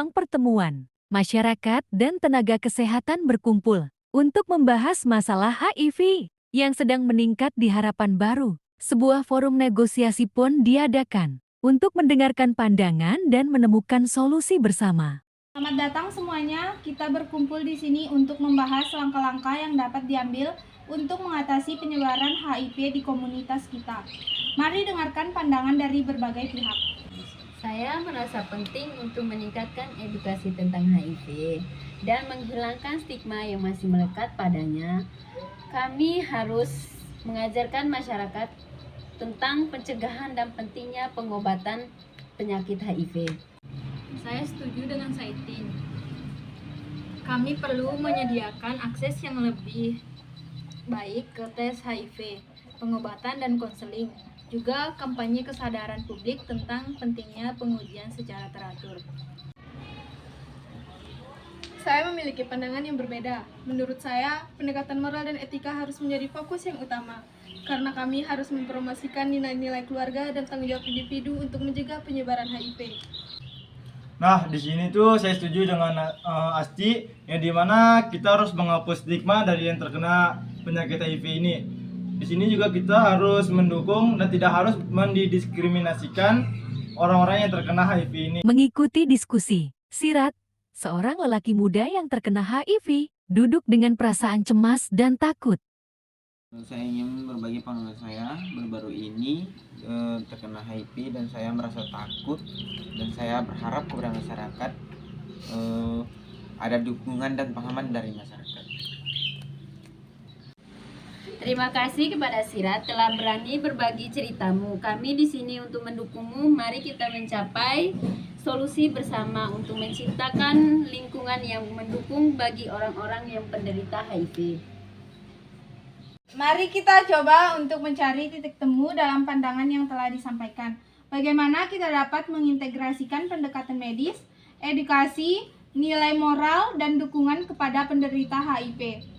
ruang pertemuan. Masyarakat dan tenaga kesehatan berkumpul untuk membahas masalah HIV yang sedang meningkat di Harapan Baru. Sebuah forum negosiasi pun diadakan untuk mendengarkan pandangan dan menemukan solusi bersama. Selamat datang semuanya. Kita berkumpul di sini untuk membahas langkah-langkah yang dapat diambil untuk mengatasi penyebaran HIV di komunitas kita. Mari dengarkan pandangan dari berbagai pihak. Saya merasa penting untuk meningkatkan edukasi tentang HIV dan menghilangkan stigma yang masih melekat padanya. Kami harus mengajarkan masyarakat tentang pencegahan dan pentingnya pengobatan penyakit HIV. Saya setuju dengan Saitin. Kami perlu menyediakan akses yang lebih baik ke tes HIV, pengobatan dan konseling. Juga kampanye kesadaran publik tentang pentingnya pengujian secara teratur. Saya memiliki pandangan yang berbeda. Menurut saya, pendekatan moral dan etika harus menjadi fokus yang utama. Karena kami harus mempromosikan nilai-nilai keluarga dan tanggung jawab individu untuk mencegah penyebaran HIV. Nah, di sini tuh saya setuju dengan Asti, yang dimana kita harus menghapus stigma dari yang terkena penyakit HIV ini. Di sini juga kita harus mendukung dan tidak harus mendiskriminasikan orang-orang yang terkena HIV ini. Mengikuti diskusi, Sirat, seorang lelaki muda yang terkena HIV, duduk dengan perasaan cemas dan takut. Saya ingin berbagi pengalaman saya baru-baru ini terkena HIV dan saya merasa takut, dan saya berharap kepada masyarakat ada dukungan dan pemahaman dari masyarakat. Terima kasih kepada Sirat telah berani berbagi ceritamu. Kami di sini untuk mendukungmu. Mari kita mencapai solusi bersama untuk menciptakan lingkungan yang mendukung bagi orang-orang yang penderita HIV. Mari kita coba untuk mencari titik temu dalam pandangan yang telah disampaikan. Bagaimana kita dapat mengintegrasikan pendekatan medis, edukasi, nilai moral, dan dukungan kepada penderita HIV.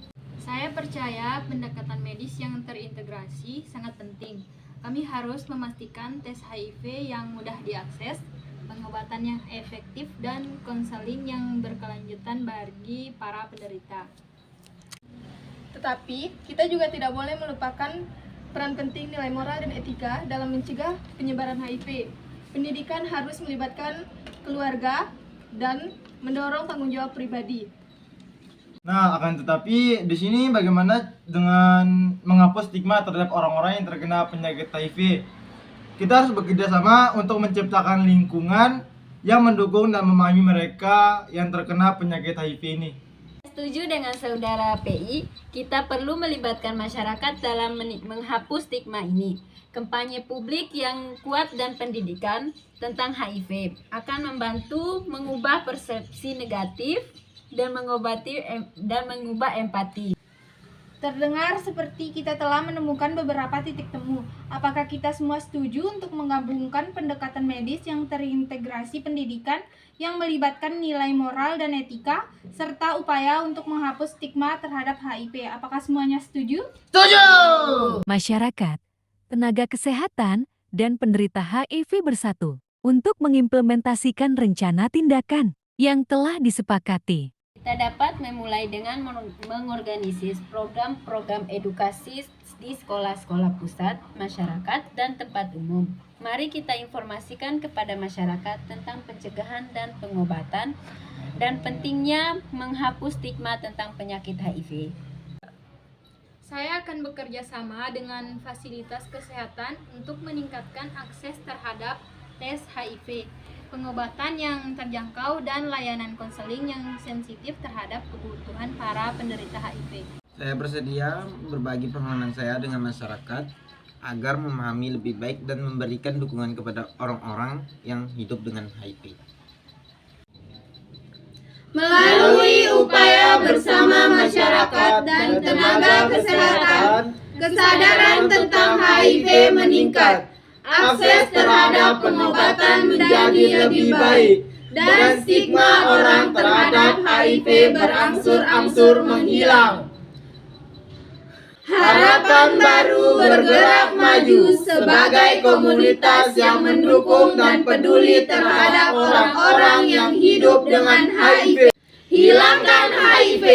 Saya percaya pendekatan medis yang terintegrasi sangat penting. Kami harus memastikan tes HIV yang mudah diakses, pengobatan yang efektif, dan konseling yang berkelanjutan bagi para penderita. Tetapi, kita juga tidak boleh melupakan peran penting nilai moral dan etika dalam mencegah penyebaran HIV. Pendidikan harus melibatkan keluarga dan mendorong tanggung jawab pribadi. Nah, akan tetapi di sini bagaimana dengan menghapus stigma terhadap orang-orang yang terkena penyakit HIV? Kita harus bekerja sama untuk menciptakan lingkungan yang mendukung dan memahami mereka yang terkena penyakit HIV ini. Setuju dengan saudara PI, kita perlu melibatkan masyarakat dalam menghapus stigma ini. Kampanye publik yang kuat dan pendidikan tentang HIV akan membantu mengubah persepsi negatif dan mengubah empati. Terdengar seperti kita telah menemukan beberapa titik temu. Apakah kita semua setuju untuk menggabungkan pendekatan medis yang terintegrasi pendidikan yang melibatkan nilai moral dan etika, serta upaya untuk menghapus stigma terhadap HIV? Apakah semuanya setuju? Setuju! Masyarakat, tenaga kesehatan, dan penderita HIV bersatu untuk mengimplementasikan rencana tindakan yang telah disepakati. Kita dapat memulai dengan mengorganisir program-program edukasi di sekolah-sekolah pusat, masyarakat, dan tempat umum. Mari kita informasikan kepada masyarakat tentang pencegahan dan pengobatan dan pentingnya menghapus stigma tentang penyakit HIV. Saya akan bekerja sama dengan fasilitas kesehatan untuk meningkatkan akses terhadap tes HIV, pengobatan yang terjangkau, dan layanan konseling yang sensitif terhadap kebutuhan para penderita HIV. Saya bersedia berbagi pengalaman saya dengan masyarakat agar memahami lebih baik dan memberikan dukungan kepada orang-orang yang hidup dengan HIV. Melalui upaya bersama masyarakat dan tenaga kesehatan, kesadaran tentang HIV meningkat, akses terhadap pengobatan menjadi lebih baik, dan stigma orang terhadap HIV berangsur-angsur menghilang. Harapan Baru bergerak maju sebagai komunitas yang mendukung dan peduli terhadap orang-orang yang hidup dengan HIV. Hilangkan HIV.